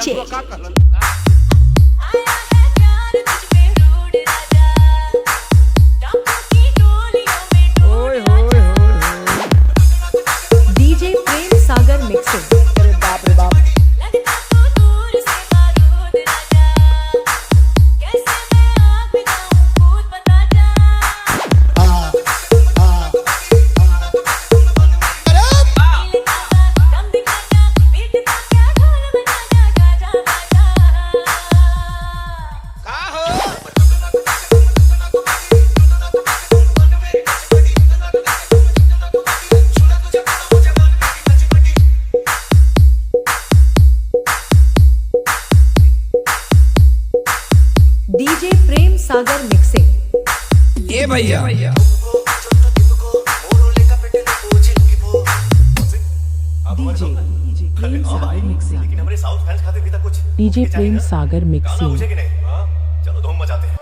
DJ. DJ Prem Sagar mixing. अरे बाप रे बाप। DJ Prem Sagar mixing. ये भैया डीजे प्रेम सागर मिक्सिंग। चलो धूम मचाते हैं।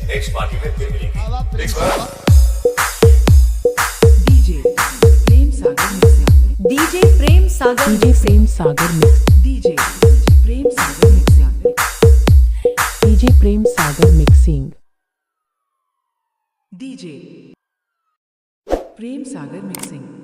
नेक्स्ट पार्टी में फिर मिलेंगे। DJ Prem Sagar mixing. DJ Prem Sagar DJ Prem Sagar mix. DJ Prem Sagar mixing. DJ Prem Sagar mixing. DJ Prem Sagar mixing.